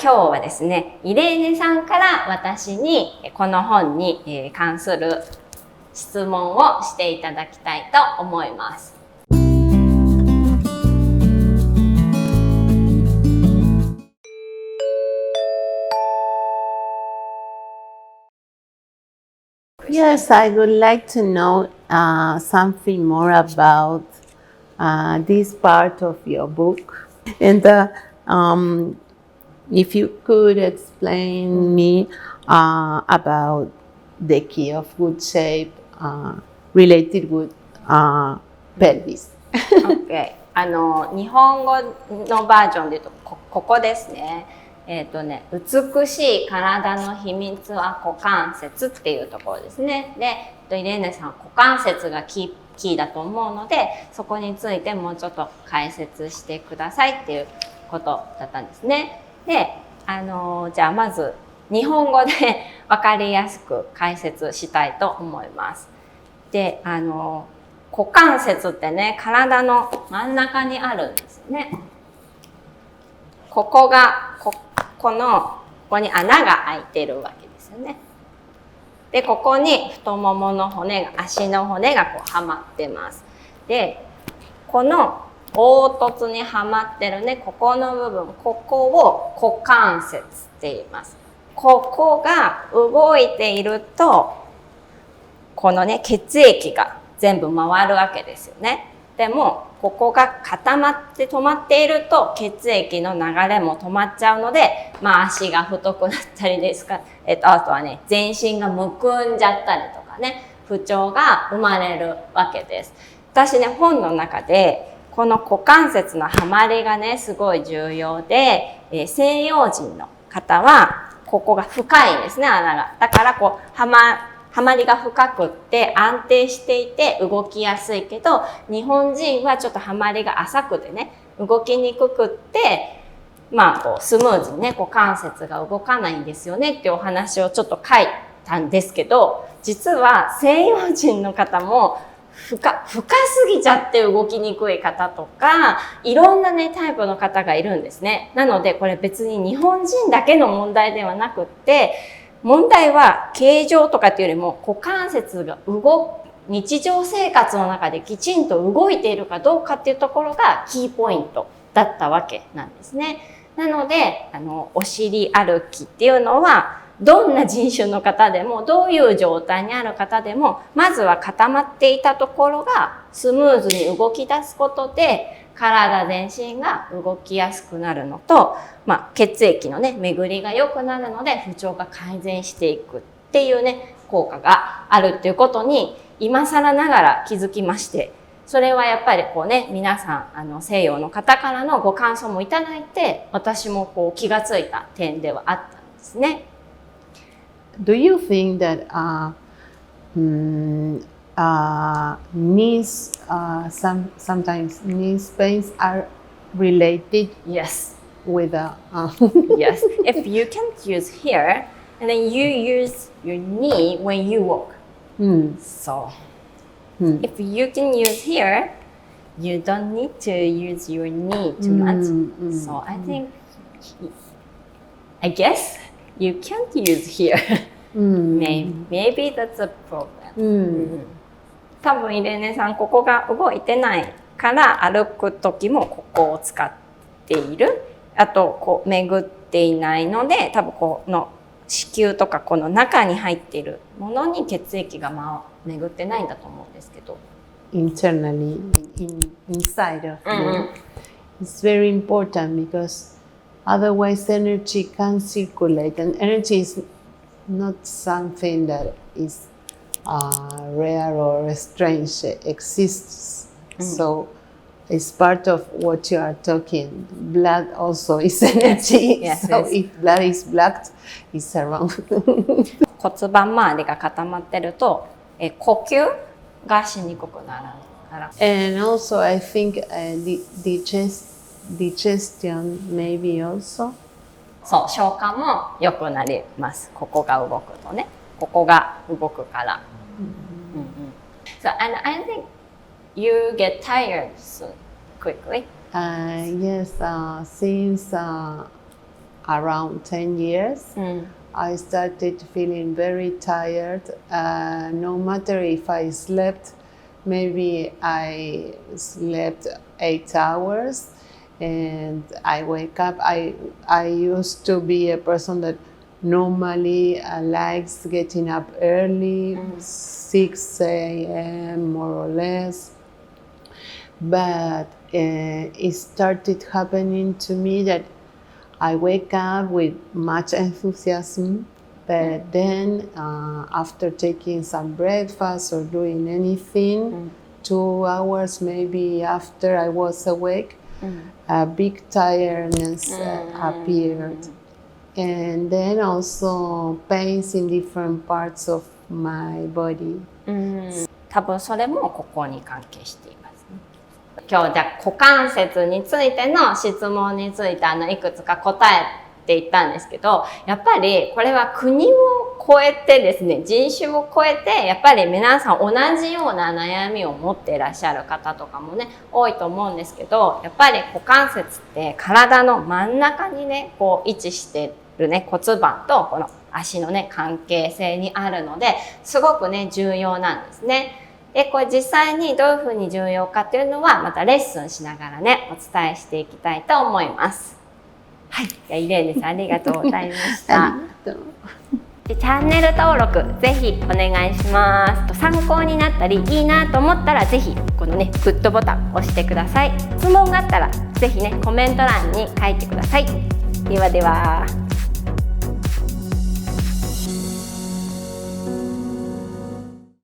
今日はですね、イレーネさんから私にこの本に関する質問をしていただきたいと思います。Yes, I would like to know something more about this part of your book. And if you could explain me about the key of good shape related with pelvis. Okay. 日本語のバージョンで言うとここですね。美しい体の秘密は股関節っていうところですね。で、イレーネさん、股関節がキーだと思うので、そこについてもうちょっと解説してくださいっていうことだったんですね。で、じゃあまず日本語でわかりやすく解説したいと思います。で、股関節ってね、体の真ん中にあるんですよね。ここに穴が開いてるわけですよね。で、ここに太ももの骨が、足の骨がこうはまってます。で、この凹凸にはまってるね、ここの部分、ここを股関節って言います。ここが動いていると、このね、血液が全部回るわけですよね。でも、ここが固まって止まっていると血液の流れも止まっちゃうので、足が太くなったりですか、あとはね、全身がむくんじゃったりとかね、不調が生まれるわけです。私ね、本の中で、この股関節のはまりがね、すごい重要で、西洋人の方は、ここが深いんですね、穴が。だからこう、はまりが深くって安定していて動きやすいけど、日本人はちょっとはまりが浅くてね、動きにくくって、こうスムーズにね、股関節が動かないんですよねっていうお話をちょっと書いたんですけど、実は西洋人の方も深すぎちゃって動きにくい方とか、いろんなね、タイプの方がいるんですね。なので、これ別に日本人だけの問題ではなくって、問題は形状とかっていうよりも股関節が日常生活の中できちんと動いているかどうかっていうところがキーポイントだったわけなんですね。なので、お尻歩きっていうのは、どんな人種の方でも、どういう状態にある方でも、まずは固まっていたところがスムーズに動き出すことで、体全身が動きやすくなるのと、血液のね、巡りが良くなるので、不調が改善していくっていうね、効果があるっていうことに、今更ながら気づきまして、それはやっぱりこうね、皆さん、西洋の方からのご感想もいただいて、私もこう気がついた点ではあったんですね。Do you think that knees, sometimes knee pains are related? Yes. With Yes. If you can't use here, and then you use your knee when you walk. So, if you can use here, you don't need to use your knee too much. So I guess you can't use here. Maybe that's a problem. 多分イレーネさん、ここが動いてないから歩く時もここを使っている。あとこう巡っていないので、多分この子宮とかこの中に入っているものに血液が巡ってないんだと思うんですけど。Internally, inside of you, it's very important because otherwise energy can't circulate, and energy is not something that is rare or strange. It exists. So it's part of what you are talking. Blood also is energy. Yes, So yes. if blood is blocked, it's around. 骨盤周りが固まってると、呼吸がしにくくなるから。And also, I think digestion maybe also. そう、消化も良くなります。ここが動くとね。ここが動くから。So, and I think you get tired soon, quickly. Yes, since around 10 years. I started feeling very tired. No matter if I slept, maybe I slept 8 hours and I wake up. I used to be a person that normally likes getting up early, 6 a.m. more or less. But it started happening to me that I wake up with much enthusiasm, but then after taking some breakfast or doing anything, 2 hours maybe after I was awake, a big tiredness appeared. And then also pains in different parts of my body. 多分それもここに関係していますね。今日じゃあ股関節についての質問についていくつか答えていったんですけど、やっぱりこれは国を超えてですね、人種を超えてやっぱり皆さん同じような悩みを持っていらっしゃる方とかもね多いと思うんですけど、やっぱり股関節って体の真ん中にねこう位置してるね骨盤とこの足のね関係性にあるので、すごくね重要なんですね。でこれ実際にどういうふうに重要かというのはまたレッスンしながらねお伝えしていきたいと思います。はい、じゃあイレーネさんありがとうございました。でチャンネル登録ぜひお願いします。参考になったりいいなと思ったらぜひこのねグッドボタン押してください。質問があったらぜひねコメント欄に書いてください。ではでは。